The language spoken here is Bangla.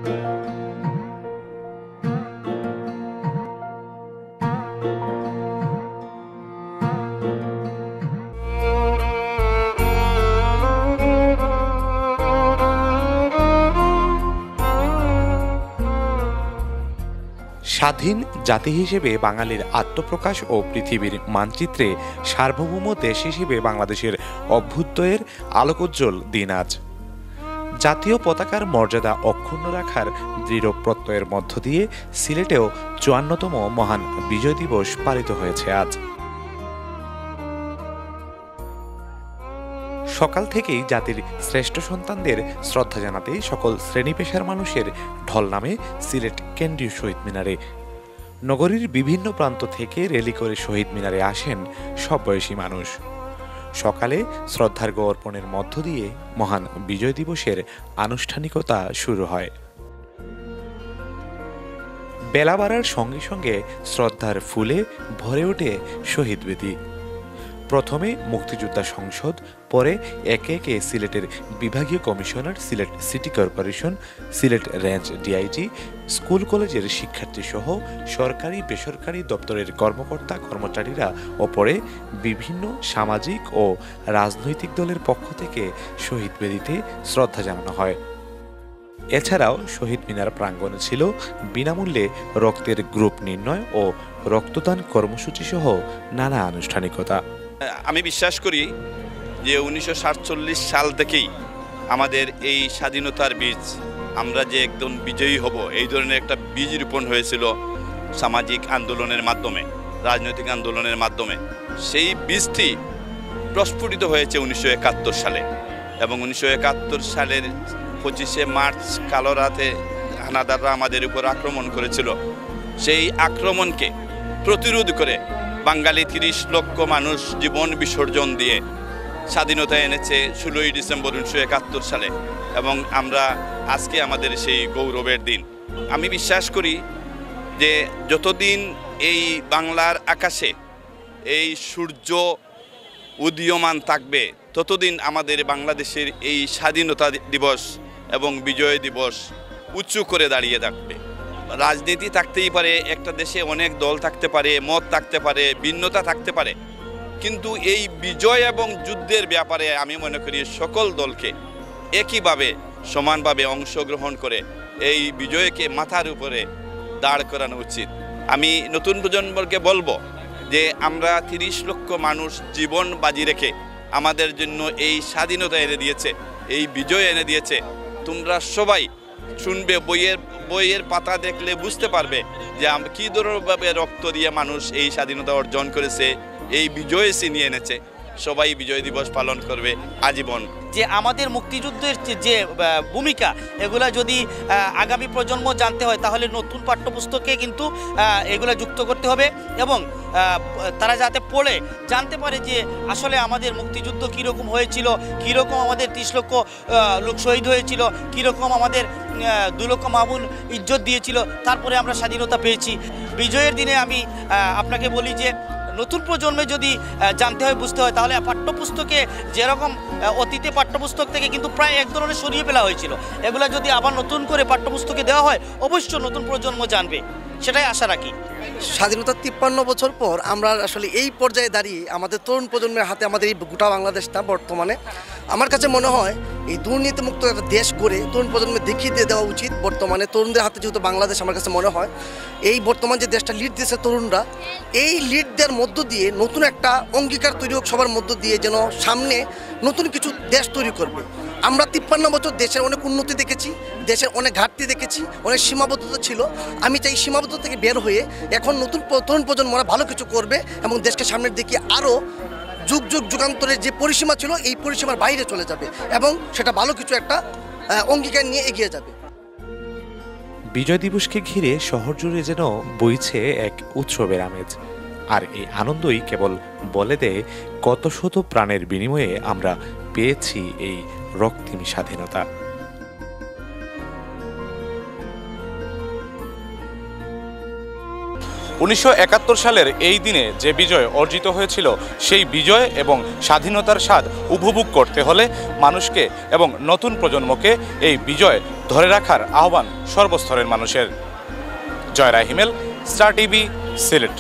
স্বাধীন জাতি হিসেবে বাঙালির আত্মপ্রকাশ ও পৃথিবীর মানচিত্রে সার্বভৌম দেশ হিসেবে বাংলাদেশের অভ্যুদয়ের আলোকোজ্জ্বল দিন আজ। জাতীয় পতাকার মর্যাদা অক্ষুণ্ণ রাখার দৃঢ় প্রত্যয়ের মধ্য দিয়ে সিলেটেও ৫৪তম মহান বিজয় দিবস পালিত হয়েছে আজ। সকাল থেকেই জাতির শ্রেষ্ঠ সন্তানদের শ্রদ্ধা জানাতে সকল শ্রেণী পেশার মানুষের ঢল নামে সিলেট কেন্দ্রীয় শহীদ মিনারে। নগরীর বিভিন্ন প্রান্ত থেকে র্যালি করে শহীদ মিনারে আসেন সব বয়সী মানুষ। সকালে শ্রদ্ধার্ঘ্য অর্পণের মধ্য দিয়ে মহান বিজয় দিবসের আনুষ্ঠানিকতা শুরু হয়। বেলা বাড়ার সঙ্গে সঙ্গে শ্রদ্ধার ফুলে ভরে ওঠে শহীদ বেদি। প্রথমে মুক্তিযোদ্ধা সংসদ, পরে একে একে সিলেটের বিভাগীয় commissioner, Sylhet city corporation, Sylhet range DIG, school কলেজের শিক্ষার্থী সহ সরকারি বেসরকারি দপ্তরের কর্মকর্তা কর্মচারীরা ও পরে বিভিন্ন সামাজিক ও রাজনৈতিক দলের পক্ষ থেকে শহীদ বেদিতে শ্রদ্ধা জানানো হয়। এছাড়াও শহীদ মিনার প্রাঙ্গণে ছিল বিনামূল্যে রক্তের গ্রুপ নির্ণয় ও রক্তদান কর্মসূচি সহ নানা আনুষ্ঠানিকতা। আমি বিশ্বাস করি যে ১৯৪৭ সাল থেকেই আমাদের এই স্বাধীনতার বীজ, আমরা যে একদম বিজয়ী হব, এই ধরনের একটা বীজ রোপণ হয়েছিল সামাজিক আন্দোলনের মাধ্যমে, রাজনৈতিক আন্দোলনের মাধ্যমে। সেই বীজটি প্রস্ফুটিত হয়েছে ১৯৭১ সালে, এবং ১৯৭১ সালের ২৫শে মার্চ কালো রাতে হানাদাররা আমাদের উপর আক্রমণ করেছিল। সেই আক্রমণকে প্রতিরোধ করে বাঙালি ৩০ লক্ষ মানুষ জীবন বিসর্জন দিয়ে স্বাধীনতা এনেছে ১৬ই ডিসেম্বর ১৯৭১ সালে, এবং আমরা আজকে আমাদের সেই গৌরবের দিন। আমি বিশ্বাস করি যে যতদিন এই বাংলার আকাশে এই সূর্য উদীয়মান থাকবে, ততদিন আমাদের বাংলাদেশের এই স্বাধীনতা দিবস এবং বিজয় দিবস উঁচু করে দাঁড়িয়ে থাকবে। রাজনীতি থাকতেই পারে, একটা দেশে অনেক দল থাকতে পারে, মত থাকতে পারে, ভিন্নতা থাকতে পারে, কিন্তু এই বিজয় এবং যুদ্ধের ব্যাপারে আমি মনে করি সকল দলকে একইভাবে সমানভাবে অংশগ্রহণ করে এই বিজয়কে মাথার উপরে দাঁড় করানো উচিত। আমি নতুন প্রজন্মকে বলবো যে আমরা ৩০ লক্ষ মানুষ জীবন বাজি রেখে আমাদের জন্য এই স্বাধীনতা এনে দিয়েছে, এই বিজয় এনে দিয়েছে। তোমরা সবাই শুনবে, বইয়ের পাতা দেখলে বুঝতে পারবে যে কী ধরনভাবে রক্ত দিয়ে মানুষ এই স্বাধীনতা অর্জন করেছে, এই বিজয় ছিনিয়ে এনেছে। সবাই বিজয় দিবস পালন করবে আজীবন। যে আমাদের মুক্তিযুদ্ধের যে ভূমিকা, এগুলা যদি আগামী প্রজন্ম জানতে হয় তাহলে নতুন পাঠ্যপুস্তকে কিন্তু এগুলা যুক্ত করতে হবে, এবং তারা যাতে পড়ে জানতে পারে যে আসলে আমাদের মুক্তিযুদ্ধ কীরকম হয়েছিল, কীরকম আমাদের ৩০ লক্ষ লোক শহীদ হয়েছিল, কীরকম আমাদের ২ লক্ষ মামুন ইজ্জত দিয়েছিল, তারপরে আমরা স্বাধীনতা পেয়েছি। বিজয়ের দিনে আমি আপনাকে বলি যে নতুন প্রজন্মে যদি জানতে হয়, বুঝতে হয়, তাহলে পাঠ্যপুস্তকে যেরকম অতীতে পাঠ্যপুস্তক থেকে কিন্তু প্রায় এক ধরনের সরিয়ে ফেলা হয়েছিল, এগুলা যদি আবার নতুন করে পাঠ্যপুস্তকে দেওয়া হয় অবশ্যই নতুন প্রজন্ম জানবে, সেটাই আশা রাখি। স্বাধীনতার ৫৩ বছর পর আমরা আসলে এই পর্যায়ে দাঁড়িয়ে আমাদের তরুণ প্রজন্মের হাতে আমাদের এই গোটা বাংলাদেশটা বর্তমানে আমার কাছে মনে হয় এই দুর্নীতিমুক্ত একটা দেশ গড়ে তরুণ প্রজন্মে দেখিয়ে দিয়ে দেওয়া উচিত। বর্তমানে তরুণদের হাতে যেহেতু বাংলাদেশ, আমার কাছে মনে হয় এই বর্তমান যে দেশটা লিড দিয়েছে তরুণরা, এই লিড দেওয়ার মধ্য দিয়ে নতুন একটা অঙ্গীকার তৈরি হোক সবার মধ্য দিয়ে, যেন সামনে নতুন কিছু দেশ তৈরি করবে। আমরা ৫৩ বছর দেশের অনেক উন্নতি দেখেছি, দেশের অনেক ঘাটতি দেখেছি, অনেক সীমাবদ্ধতা ছিল। আমি চাই সীমাবদ্ধতা থেকে বের হয়ে এখন নতুন তরুণ প্রজন্মরা ভালো কিছু করবে এবং দেশকে সামনের দিকে আরও যুগান্তরের যে পরিসীমা ছিল এই পরিসীমার বাইরে চলে যাবে, এবং সেটা ভালো কিছু একটা অঙ্গীকার নিয়ে এগিয়ে যাবে। বিজয় দিবসকে ঘিরে শহর জুড়ে যেন বইছে এক উৎসবের আমেজ, আর এই আনন্দই কেবল বলে দেয় কত শত প্রাণের বিনিময়ে আমরা পেয়েছি এই রক্তিম স্বাধীনতা। 1971 সালের এই দিনে যে বিজয় অর্জিত হয়েছিল সেই বিজয় এবং স্বাধীনতার স্বাদ উপভোগ করতে হলে মানুষকে এবং নতুন প্রজন্মকে এই বিজয় ধরে রাখার আহ্বান সর্বস্তরের মানুষের। জয়রা হিমেল, স্টার টিভি, সিলেট।